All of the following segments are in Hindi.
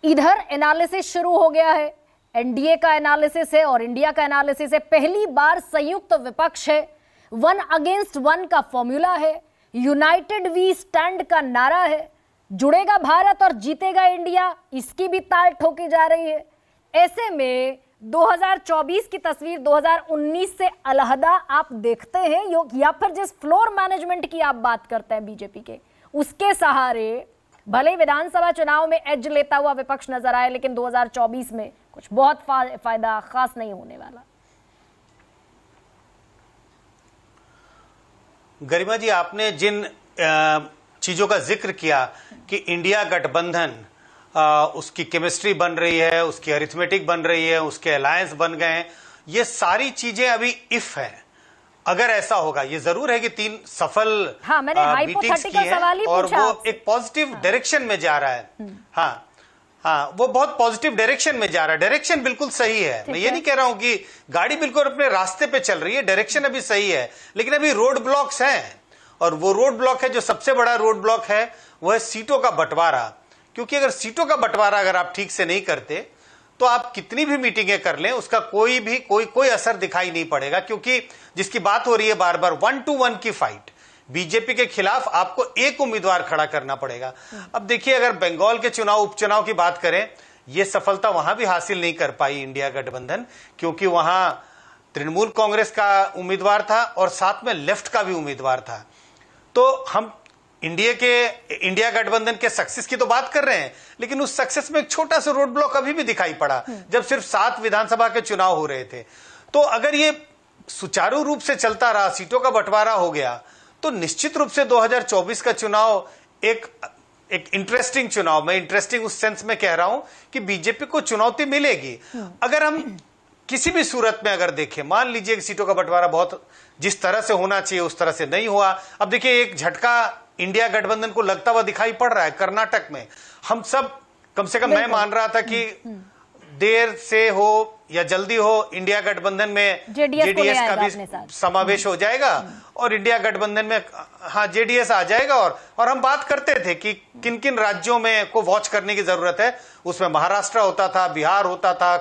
इधर एनालिसिस शुरू हो गया है, एनडीए का एनालिसिस है और इंडिया का एनालिसिस है। पहली बार संयुक्त विपक्ष है, 1 अगेंस्ट 1 का फॉर्मूला है, यूनाइटेड वी स्टैंड का नारा है, जुड़ेगा भारत और जीतेगा इंडिया, इसकी भी ताल ठोकी जा रही है। ऐसे में 2024 की तस्वीर 2019 से अलहदा आप देखते हैं या फिर जिस फ्लोर मैनेजमेंट की आप बात करते हैं बीजेपी के, उसके सहारे भले ही विधानसभा चुनाव में एज लेता हुआ विपक्ष नजर आए, लेकिन 2024 में कुछ बहुत फायदा खास नहीं होने वाला। गरिमा जी, आपने जिन चीजों का जिक्र किया कि इंडिया गठबंधन उसकी केमिस्ट्री बन रही है, उसकी अरिथमेटिक बन रही है, उसके अलायंस बन गए हैं, ये सारी चीजें अभी इफ है। अगर ऐसा होगा, ये जरूर है कि 3 सफल मीटिंग्स की है और वो एक पॉजिटिव डायरेक्शन में जा रहा है। हाँ, वो बहुत पॉजिटिव डायरेक्शन में जा रहा है। डायरेक्शन बिल्कुल सही है, मैं ये नहीं कह रहा हूं कि गाड़ी बिल्कुल अपने रास्ते पे चल रही है, डायरेक्शन अभी सही है, लेकिन अभी रोड ब्लॉक्स हैं। और वो रोड ब्लॉक है, जो सबसे बड़ा रोड ब्लॉक है वो है सीटों का बंटवारा। क्योंकि अगर सीटों का बंटवारा अगर आप ठीक से नहीं करते तो आप कितनी भी मीटिंगें कर लें, उसका कोई असर दिखाई नहीं पड़ेगा। क्योंकि जिसकी बात हो रही है बार बार 1 to 1 की फाइट, बीजेपी के खिलाफ आपको एक उम्मीदवार खड़ा करना पड़ेगा। अब देखिए, अगर बंगाल के उपचुनाव की बात करें, यह सफलता वहां भी हासिल नहीं कर पाई इंडिया गठबंधन, क्योंकि वहां तृणमूल कांग्रेस का उम्मीदवार था और साथ में लेफ्ट का भी उम्मीदवार था। तो हम इंडिया गठबंधन के सक्सेस की तो बात कर रहे हैं, लेकिन उस सक्सेस में एक छोटा सा रोड ब्लॉक अभी भी दिखाई पड़ा जब सिर्फ 7 विधानसभा के चुनाव हो रहे थे। तो अगर ये सुचारू रूप से चलता रहा, सीटों का बंटवारा हो गया, तो निश्चित रूप से 2024 का चुनाव एक इंटरेस्टिंग चुनाव, मैं इंटरेस्टिंग उस सेंस में कह रहा हूं कि बीजेपी को चुनौती मिलेगी। अगर हम किसी भी सूरत में अगर देखें, मान लीजिए कि सीटों का बंटवारा बहुत जिस तरह से होना चाहिए उस तरह से नहीं हुआ। अब देखिए, एक झटका इंडिया गठबंधन को लगता हुआ दिखाई पड़ रहा है कर्नाटक में। हम सब, कम से कम मैं मान रहा था कि देर से हो या जल्दी हो, इंडिया गठबंधन में जेडीएस का भी समावेश हो जाएगा और इंडिया गठबंधन में जेडीएस आ जाएगा। और हम बात करते थे कि किन किन राज्यों में को वॉच करने की जरूरत है। उसमें महाराष्ट्र होता था, बिहार होता था,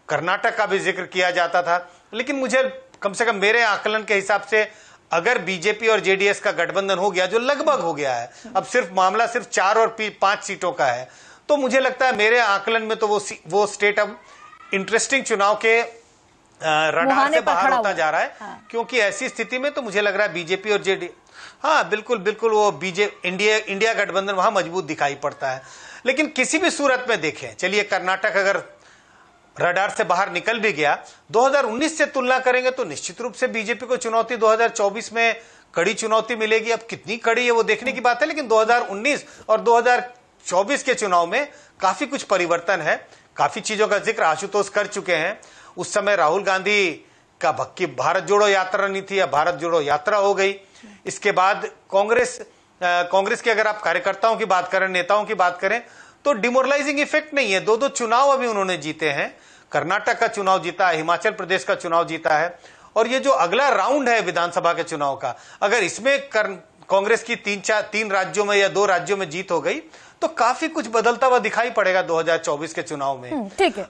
कर्नाटक का भी जिक्र किया जाता था। लेकिन मुझे, कम से कम मेरे आकलन के हिसाब से, अगर बीजेपी और जेडीएस का गठबंधन हो गया, जो लगभग हो गया है, अब सिर्फ मामला सिर्फ 4 और 5 सीटों का है, तो मुझे लगता है मेरे आकलन में तो वो स्टेट अब इंटरेस्टिंग चुनाव के रडार से बाहर होता जा रहा है। क्योंकि ऐसी स्थिति में तो मुझे लग रहा है बीजेपी और जेडीएस, बिल्कुल वो इंडिया गठबंधन वहां मजबूत दिखाई पड़ता है। लेकिन किसी भी सूरत में देखें, चलिए कर्नाटक अगर रडार से बाहर निकल भी गया, 2019 से तुलना करेंगे तो निश्चित रूप से बीजेपी को चुनौती 2024 में कड़ी चुनौती मिलेगी। अब कितनी कड़ी है वो देखने की बात है, लेकिन 2019 और 2024 के चुनाव में काफी कुछ परिवर्तन है। काफी चीजों का जिक्र आशुतोष कर चुके हैं। उस समय राहुल गांधी का भारत जोड़ो यात्रा नहीं थी, या भारत जोड़ो यात्रा हो गई। इसके बाद कांग्रेस के अगर आप कार्यकर्ताओं की बात करें, नेताओं की बात करें, तो डिमोरलाइजिंग इफेक्ट नहीं है। 2 चुनाव अभी उन्होंने जीते हैं, कर्नाटक का चुनाव जीता है, हिमाचल प्रदेश का चुनाव जीता है। और ये जो अगला राउंड है विधानसभा के चुनाव का, अगर इसमें कांग्रेस की 3 राज्यों में या 2 राज्यों में जीत हो गई, तो काफी कुछ बदलता हुआ दिखाई पड़ेगा 2024 के चुनाव में। ठीक है।